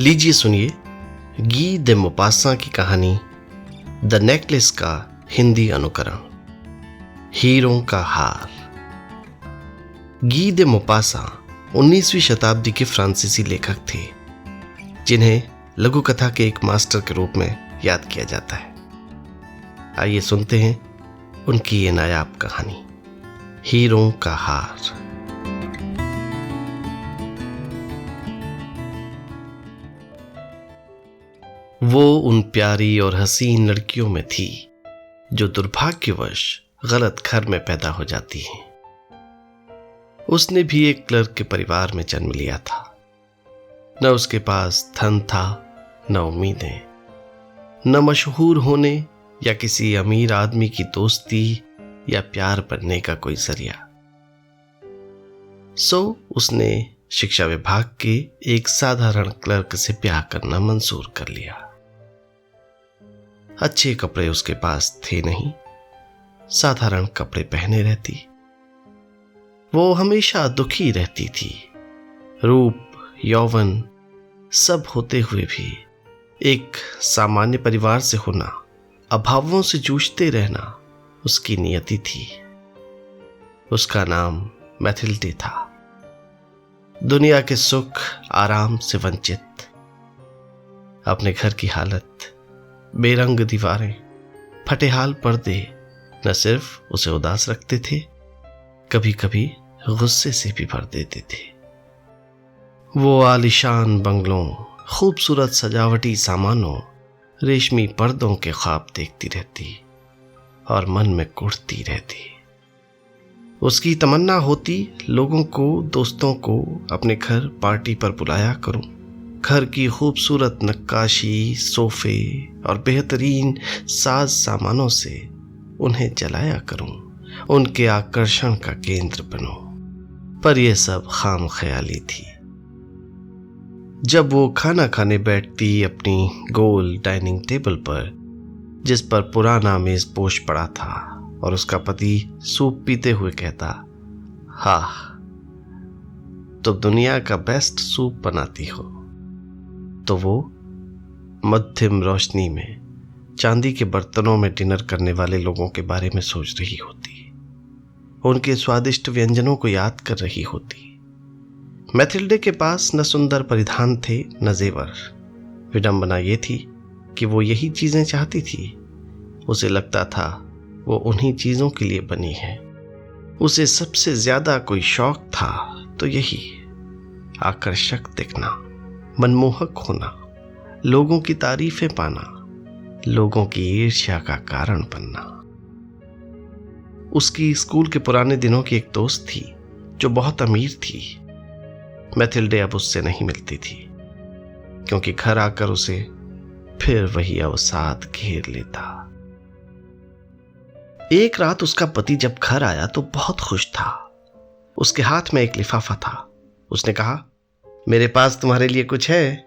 लीजिए सुनिए गी दे मोपासां की कहानी द नेकलेस का हिंदी अनुकरण। हीरों का हार। गी दे मोपासां 19वीं शताब्दी के फ्रांसीसी लेखक थे जिन्हें लघु कथा के एक मास्टर के रूप में याद किया जाता है। आइए सुनते हैं उनकी ये नायाब कहानी, हीरों का हार। वो उन प्यारी और हसीन लड़कियों में थी जो दुर्भाग्यवश गलत घर में पैदा हो जाती हैं। उसने भी एक क्लर्क के परिवार में जन्म लिया था। न उसके पास धन था, न उम्मीदें, न मशहूर होने या किसी अमीर आदमी की दोस्ती या प्यार बनने का कोई जरिया। सो उसने शिक्षा विभाग के एक साधारण क्लर्क से ब्याह करना मंजूर कर लिया। अच्छे कपड़े उसके पास थे नहीं, साधारण कपड़े पहने रहती। वो हमेशा दुखी रहती थी। रूप, यौवन सब होते हुए भी एक सामान्य परिवार से होना, अभावों से जूझते रहना उसकी नियति थी। उसका नाम मैथिल्डे था। दुनिया के सुख आराम से वंचित, अपने घर की हालत, बेरंग दीवारें, फटेहाल पर्दे न सिर्फ उसे उदास रखते थे, कभी कभी गुस्से से भी भर देते थे। वो आलीशान बंगलों, खूबसूरत सजावटी सामानों, रेशमी पर्दों के ख्वाब देखती रहती और मन में कुढ़ती रहती। उसकी तमन्ना होती लोगों को, दोस्तों को अपने घर पार्टी पर बुलाया करूं, घर की खूबसूरत नक्काशी, सोफे और बेहतरीन साज सामानों से उन्हें जलाया करूं, उनके आकर्षण का केंद्र बनूं। पर यह सब खाम ख्याली थी। जब वो खाना खाने बैठती अपनी गोल डाइनिंग टेबल पर, जिस पर पुराना मेजपोश पड़ा था, और उसका पति सूप पीते हुए कहता, हाँ तुम दुनिया का बेस्ट सूप बनाती हो, तो वो मध्यम रोशनी में चांदी के बर्तनों में डिनर करने वाले लोगों के बारे में सोच रही होती, उनके स्वादिष्ट व्यंजनों को याद कर रही होती। मैथिल्डे के पास न सुंदर परिधान थे, न जेवर। विडंबना ये थी कि वो यही चीजें चाहती थी। उसे लगता था वो उन्हीं चीजों के लिए बनी है। उसे सबसे ज्यादा कोई शौक था तो यही, आकर्षक दिखना, मनमोहक होना, लोगों की तारीफें पाना, लोगों की ईर्ष्या का कारण बनना। उसकी स्कूल के पुराने दिनों की एक दोस्त थी जो बहुत अमीर थी। मैथिल्डे अब उससे नहीं मिलती थी क्योंकि घर आकर उसे फिर वही अवसाद घेर लेता। एक रात उसका पति जब घर आया तो बहुत खुश था। उसके हाथ में एक लिफाफा था। उसने कहा, मेरे पास तुम्हारे लिए कुछ है।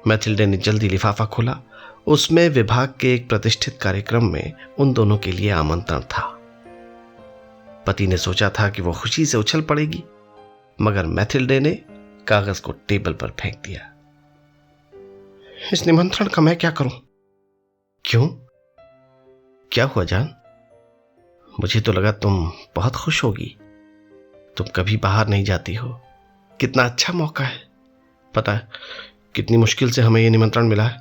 मैथिल्डे ने जल्दी लिफाफा खोला। उसमें विभाग के एक प्रतिष्ठित कार्यक्रम में उन दोनों के लिए आमंत्रण था। पति ने सोचा था कि वो खुशी से उछल पड़ेगी, मगर मैथिल्डे ने कागज को टेबल पर फेंक दिया। इस निमंत्रण का मैं क्या करूं? क्यों, क्या हुआ जान? मुझे तो लगा तुम बहुत खुश होगी। तुम कभी बाहर नहीं जाती हो। कितना अच्छा मौका है। पता है कितनी मुश्किल से हमें यह निमंत्रण मिला है।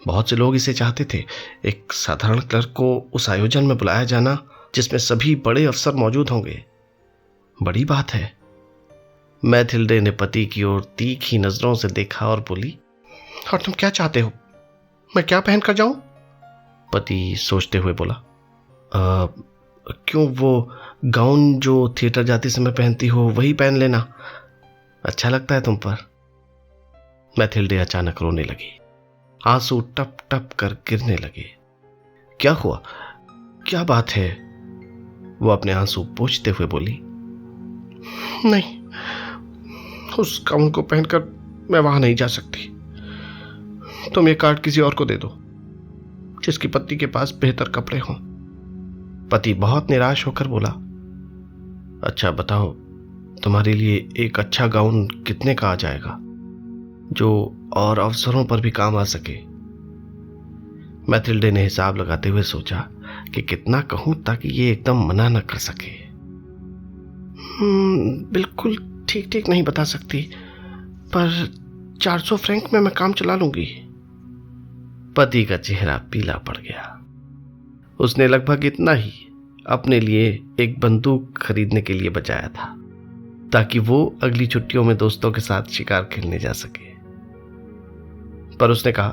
बहुत से लोग इसे चाहते थे। एक साधारण क्लर्क को उस आयोजन में बुलाया जाना जिसमें सभी बड़े अफसर मौजूद होंगे, बड़ी बात है। मैथिल्डे ने पति की ओर तीखी नजरों से देखा और बोली, और तुम क्या चाहते हो? मैं क्या पहन कर जाऊं? पति सोचते हुए बोला, क्यों, वो गाउन जो थिएटर जाते समय पहनती हो वही पहन लेना, अच्छा लगता है तुम पर। मैथिल्डे अचानक रोने लगी। आंसू टप टप कर गिरने लगे। क्या हुआ, क्या बात है? वो अपने आंसू पोंछते हुए बोली, नहीं, उस गाउन को पहनकर मैं वहां नहीं जा सकती। तुम ये कार्ड किसी और को दे दो जिसकी पति के पास बेहतर कपड़े हों। पति बहुत निराश होकर बोला, अच्छा बताओ, तुम्हारे लिए एक अच्छा गाउन कितने का आ जाएगा? जो और अवसरों पर भी काम आ सके। मैथिल्डे ने हिसाब लगाते हुए सोचा कि कितना कहूं ताकि ये एकदम मना न कर सके। बिल्कुल ठीक ठीक नहीं बता सकती, पर 400 फ्रैंक में मैं काम चला लूंगी। पति का चेहरा पीला पड़ गया। उसने लगभग इतना ही अपने लिए एक बंदूक खरीदने के लिए बचाया था, ताकि वो अगली छुट्टियों में दोस्तों के साथ शिकार खेलने जा सके। पर उसने कहा,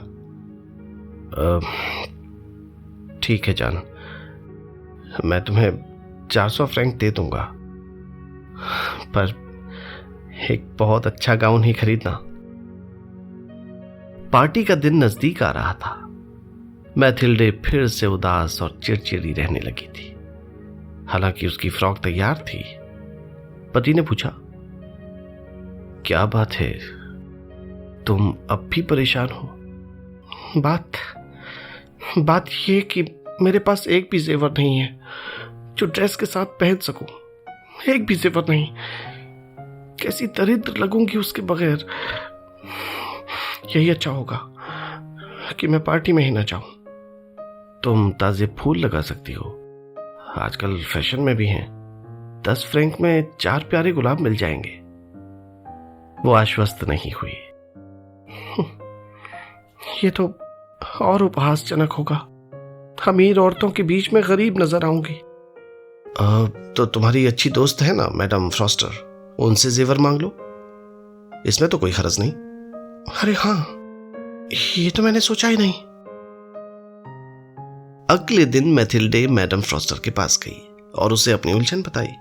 ठीक है जान, मैं तुम्हें 400 फ्रैंक दे दूंगा, पर एक बहुत अच्छा गाउन ही खरीदना। पार्टी का दिन नजदीक आ रहा था। मैथिल्डे फिर से उदास और चिड़चिड़ी रहने लगी थी। हालांकि उसकी फ्रॉक तैयार थी। पति ने पूछा, क्या बात है, तुम अब भी परेशान हो? बात ये कि मेरे पास एक भी जेवर नहीं है जो ड्रेस के साथ पहन सकूं। एक भी जेवर नहीं। कैसी दरिद्र लगूंगी उसके बगैर। यही अच्छा होगा कि मैं पार्टी में ही ना जाऊं। तुम ताजे फूल लगा सकती हो, आजकल फैशन में भी हैं। 10 फ्रैंक में 4 प्यारे गुलाब मिल जाएंगे। वो आश्वस्त नहीं हुई। ये तो और उपहासजनक होगा। अमीर औरतों के बीच में गरीब नजर आऊंगी। तो तुम्हारी अच्छी दोस्त है ना मैडम फ्रॉस्टर, उनसे जेवर मांग लो, इसमें तो कोई हर्ज नहीं। अरे हाँ, ये तो मैंने सोचा ही नहीं। अगले दिन मैथिल्डे मैडम फ्रॉस्टर के पास गई और उसे अपनी उलझन बताई।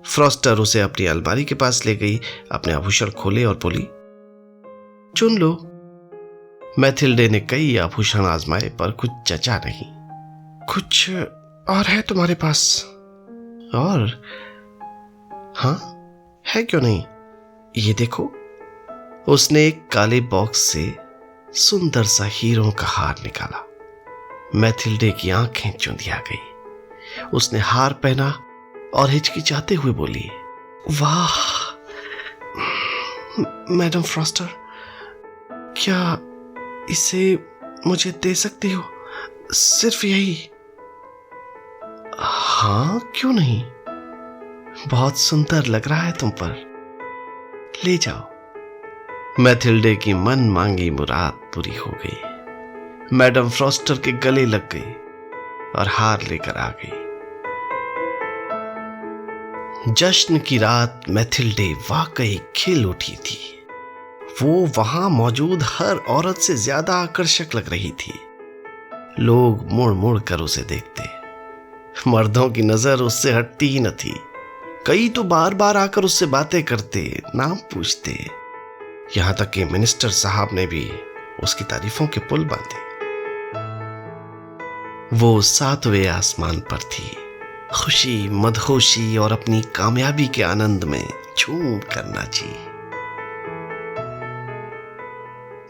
फ्रॉस्टर उसे अपनी अलमारी के पास ले गई, अपने आभूषण खोले और बोली, चुन लो। मैथिल्डे ने कई आभूषण आजमाए पर कुछ जचा नहीं। कुछ और है तुम्हारे पास? और हाँ, है क्यों नहीं, ये देखो। उसने एक काले बॉक्स से सुंदर सा हीरों का हार निकाला। मैथिल्डे की आंखें चुंधिया गई। उसने हार पहना और हिचकिचाते हुए बोली, वाह मैडम फ्रॉस्टर, क्या इसे मुझे दे सकती हो? सिर्फ यही? हाँ, क्यों नहीं, बहुत सुंदर लग रहा है तुम पर, ले जाओ। मैथिल्डे की मन मांगी मुराद पूरी हो गई। मैडम फ्रॉस्टर के गले लग गई और हार लेकर आ गई। जश्न की रात मैथिल्डे वाकई खिल उठी थी। वो वहां मौजूद हर औरत से ज्यादा आकर्षक लग रही थी। लोग मुड़ मुड़ कर उसे देखते। मर्दों की नजर उससे हटती ही न थी। कई तो बार बार आकर उससे बातें करते, नाम पूछते। यहां तक कि मिनिस्टर साहब ने भी उसकी तारीफों के पुल बांधे। वो 7वें आसमान पर थी, खुशी, मदहोशी और अपनी कामयाबी के आनंद में झूम कर नाची।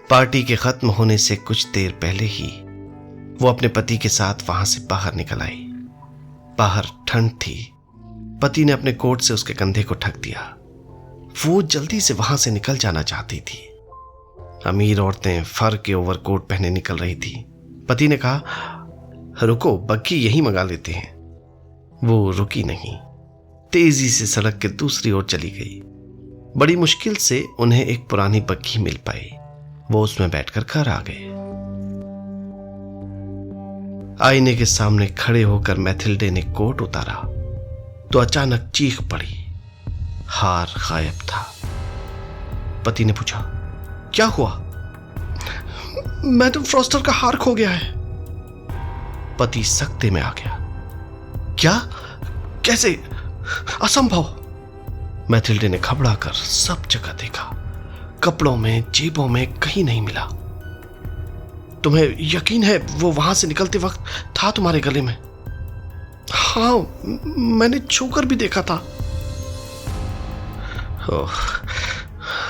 पार्टी के खत्म होने से कुछ देर पहले ही वो अपने पति के साथ वहां से बाहर निकल आई। बाहर ठंड थी। पति ने अपने कोट से उसके कंधे को ढक दिया। वो जल्दी से वहां से निकल जाना चाहती थी। अमीर औरतें फर के ओवरकोट पहने निकल रही थी। पति ने कहा, रुको, बग्घी यहीं मंगा लेते हैं। वो रुकी नहीं, तेजी से सड़क के दूसरी ओर चली गई। बड़ी मुश्किल से उन्हें एक पुरानी बग्घी मिल पाई। वो उसमें बैठकर घर आ गए। आईने के सामने खड़े होकर मैथिल्डे ने कोट उतारा तो अचानक चीख पड़ी। हार गायब था। पति ने पूछा, क्या हुआ? मैडम फ्रॉस्टर का हार खो गया है। पति सख्ते में आ गया। क्या? कैसे? असंभव। मैथिल्डे ने घबरा कर सब जगह देखा। कपड़ों में, जेबों में कहीं नहीं मिला। तुम्हें यकीन है वो वहां से निकलते वक्त था तुम्हारे गले में? हाँ, मैंने छूकर भी देखा था।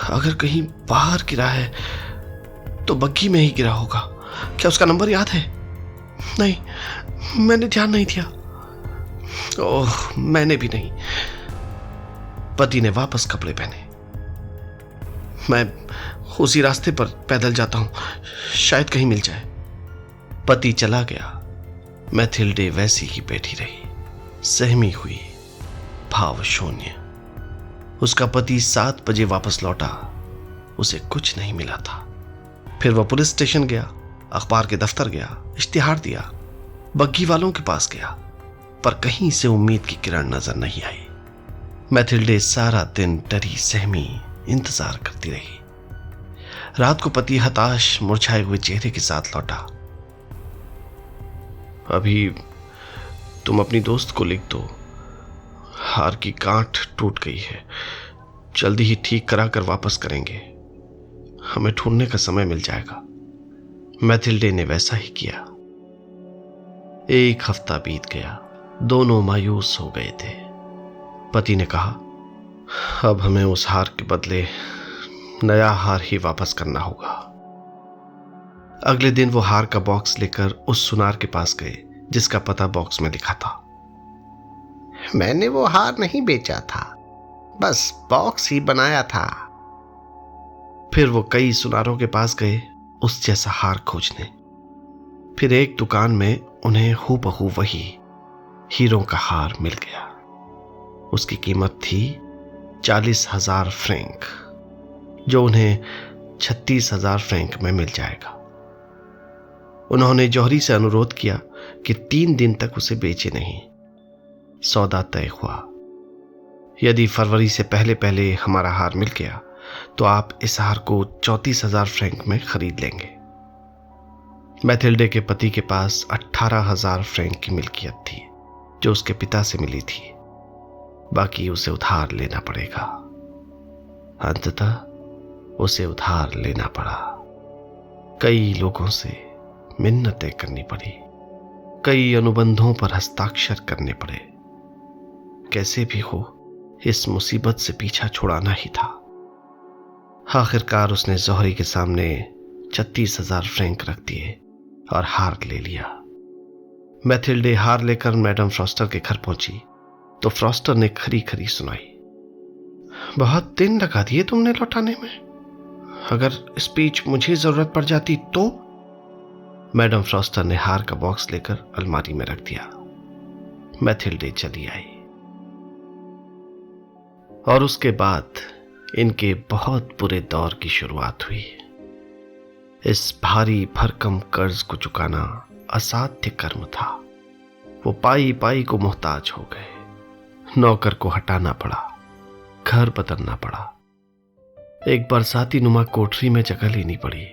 अगर कहीं बाहर गिरा है तो बग्घी में ही गिरा होगा। क्या उसका नंबर याद है? नहीं, मैंने ध्यान नहीं दिया। ओह, मैंने भी नहीं। पति ने वापस कपड़े पहने। मैं उसी रास्ते पर पैदल जाता हूं, शायद कहीं मिल जाए। पति चला गया। मैथिल्डे वैसी ही बैठी रही, सहमी हुई, भावशून्य। उसका पति 7 बजे वापस लौटा। उसे कुछ नहीं मिला था। फिर वह पुलिस स्टेशन गया, अखबार के दफ्तर गया, इश्तिहार दिया, बग्घी वालों के पास गया, पर कहीं से उम्मीद की किरण नजर नहीं आई। मैथिल्डे सारा दिन डरी सहमी इंतजार करती रही। रात को पति हताश मुरझाए हुए चेहरे के साथ लौटा। अभी तुम अपनी दोस्त को लिख दो, हार की गांठ टूट गई है, जल्दी ही ठीक करा कर वापस करेंगे, हमें ढूंढने का समय मिल जाएगा। मैथिल्डे ने वैसा ही किया। 1 हफ्ता बीत गया। दोनों मायूस हो गए थे। पति ने कहा, अब हमें उस हार के बदले नया हार ही वापस करना होगा। अगले दिन वो हार का बॉक्स लेकर उस सुनार के पास गए जिसका पता बॉक्स में लिखा था। मैंने वो हार नहीं बेचा था, बस बॉक्स ही बनाया था। फिर वो कई सुनारों के पास गए उस जैसा हार खोजने। फिर एक दुकान में उन्हें हूबहू वही हीरों का हार मिल गया। उसकी कीमत थी 40,000 फ्रैंक, जो उन्हें 36,000 फ्रैंक में मिल जाएगा। उन्होंने जौहरी से अनुरोध किया कि 3 दिन तक उसे बेचे नहीं। सौदा तय हुआ। यदि फरवरी से पहले पहले हमारा हार मिल गया तो आप इस हार को 34,000 फ्रैंक में खरीद लेंगे। मैथिल्डे के पति के पास 18,000 फ्रैंक की मिल्कियत थी जो उसके पिता से मिली थी। बाकी उसे उधार लेना पड़ेगा। अंततः उसे उधार लेना पड़ा। कई लोगों से मिन्नतें करनी पड़ी, कई अनुबंधों पर हस्ताक्षर करने पड़े। कैसे भी हो इस मुसीबत से पीछा छुड़ाना ही था। आखिरकार उसने जौहरी के सामने 36,000 फ्रैंक रख दिए और हार ले लिया। मैथिल्डे हार लेकर मैडम फ्रॉस्टर के घर पहुंची तो फ्रॉस्टर ने खरी खरी सुनाई। बहुत दिन लगा दिए तुमने लौटाने में, अगर स्पीच मुझे जरूरत पड़ जाती तो। मैडम फ्रॉस्टर ने हार का बॉक्स लेकर अलमारी में रख दिया। मैथिल्डे चली आई और उसके बाद इनके बहुत बुरे दौर की शुरुआत हुई। इस भारी भरकम कर्ज को चुकाना असाध्य कर्म था। वो पाई पाई को मोहताज हो गए। नौकर को हटाना पड़ा, घर बदलना पड़ा, एक बरसाती नुमा कोठरी में जगह लेनी पड़ी।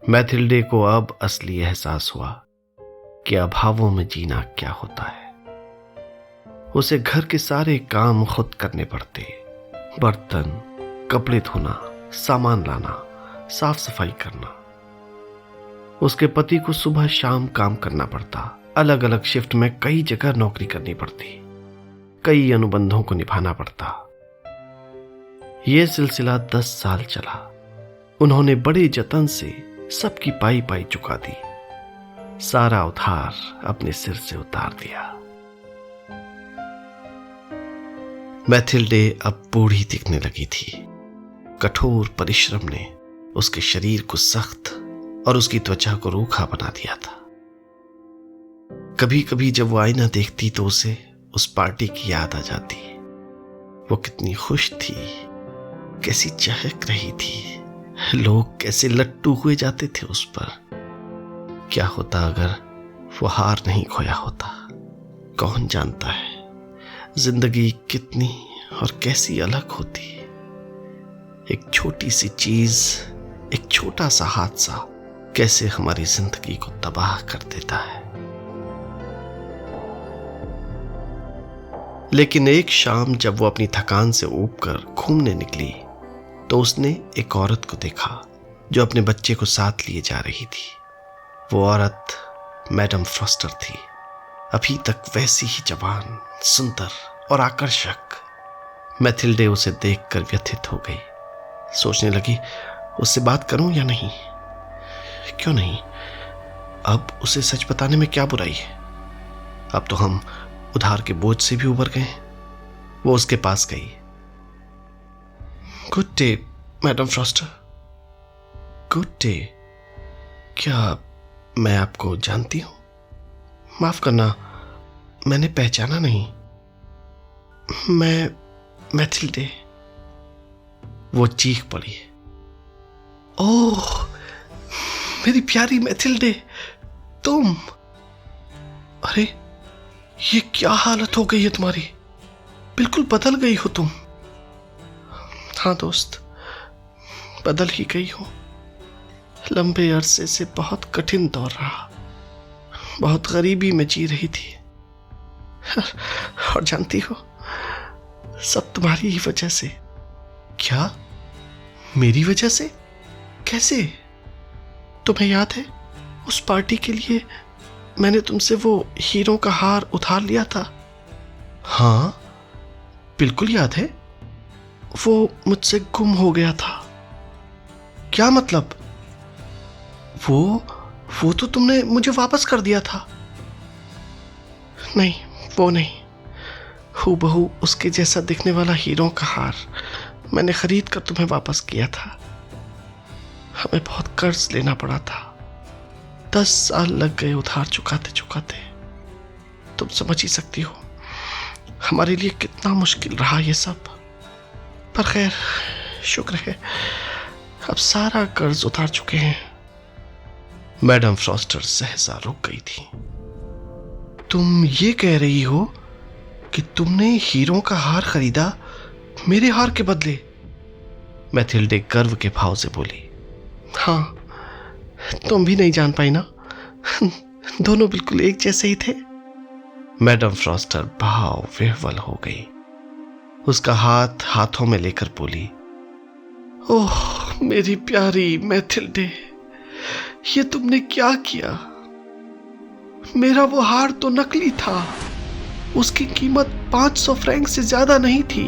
मैथिल्डे को अब असली एहसास हुआ कि अभावों में जीना क्या होता है। उसे घर के सारे काम खुद करने पड़ते। बर्तन, कपड़े धोना, सामान लाना, साफ सफाई करना। उसके पति को सुबह शाम काम करना पड़ता। अलग अलग शिफ्ट में कई जगह नौकरी करनी पड़ती। कई अनुबंधों को निभाना पड़ता। यह सिलसिला 10 साल चला। उन्होंने बड़े जतन से सबकी पाई पाई चुका दी। सारा उधार अपने सिर से उतार दिया। मैथिल्डे अब बूढ़ी दिखने लगी थी। कठोर परिश्रम ने उसके शरीर को सख्त और उसकी त्वचा को रूखा बना दिया था। कभी कभी जब वो आईना देखती तो उसे उस पार्टी की याद आ जाती। वो कितनी खुश थी, कैसी चहक रही थी, लोग कैसे लट्टू हुए जाते थे उस पर। क्या होता अगर वो हार नहीं खोया होता, कौन जानता है जिंदगी कितनी और कैसी अलग होती। एक छोटी सी चीज, एक छोटा सा हादसा कैसे हमारी जिंदगी को तबाह कर देता है। लेकिन एक शाम जब वो अपनी थकान से ऊबकर घूमने निकली तो उसने एक औरत को देखा जो अपने बच्चे को साथ लिए जा रही थी। वो औरत मैडम फ्रॉस्टर थी, अभी तक वैसी ही जवान, सुंदर और आकर्षक। मैथिल्डे उसे देखकर व्यथित हो गई। सोचने लगी उससे बात करूं या नहीं। क्यों नहीं, अब उसे सच बताने में क्या बुराई है। अब तो हम उधार के बोझ से भी उबर गए। वो उसके पास गई। Good day madam Froster, good day. क्या मैं आपको जानती हूं? माफ करना, मैंने पहचाना नहीं। मैं मैथिल्डे। वो चीख पड़ी। ओह, मेरी प्यारी मैथिल्डे, तुम! अरे, ये क्या हालत हो गई है तुम्हारी? बिल्कुल बदल गई हो तुम। हाँ दोस्त, बदल ही गई हो। लंबे अरसे से बहुत कठिन दौर रहा, बहुत गरीबी में जी रही थी। और जानती हो, सब तुम्हारी ही वजह से। क्या? मेरी वजह से? कैसे? तुम्हें याद है उस पार्टी के लिए मैंने तुमसे वो हीरो का हार उधार लिया था? हाँ, बिल्कुल याद है। वो मुझसे गुम हो गया था। क्या मतलब? वो तो तुमने मुझे वापस कर दिया था। नहीं, वो नहीं। हूबहू उसके जैसा दिखने वाला हीरो का हार मैंने खरीद कर तुम्हें वापस किया था। हमें बहुत कर्ज लेना पड़ा था। 10 साल लग गए उधार चुकाते चुकाते। तुम समझ ही सकती हो हमारे लिए कितना मुश्किल रहा ये सब। पर खैर, शुक्र है अब सारा कर्ज उतार चुके हैं। मैडम फ्रॉस्टर सहसा रुक गई थी। तुम ये कह रही हो कि तुमने हीरो का हार खरीदा मेरे हार के बदले? मैथिल्डे गर्व के भाव से बोली। हाँ, तुम भी नहीं जान पाई ना? दोनों बिल्कुल एक जैसे ही थे। मैडम फ्रॉस्टर भाव विह्वल हो गई। उसका हाथ हाथों में लेकर बोली, ओह मेरी प्यारी मैथिल्डे, ये तुमने क्या किया? मेरा वो हार तो नकली था। उसकी कीमत 500 फ्रैंक से ज्यादा नहीं थी।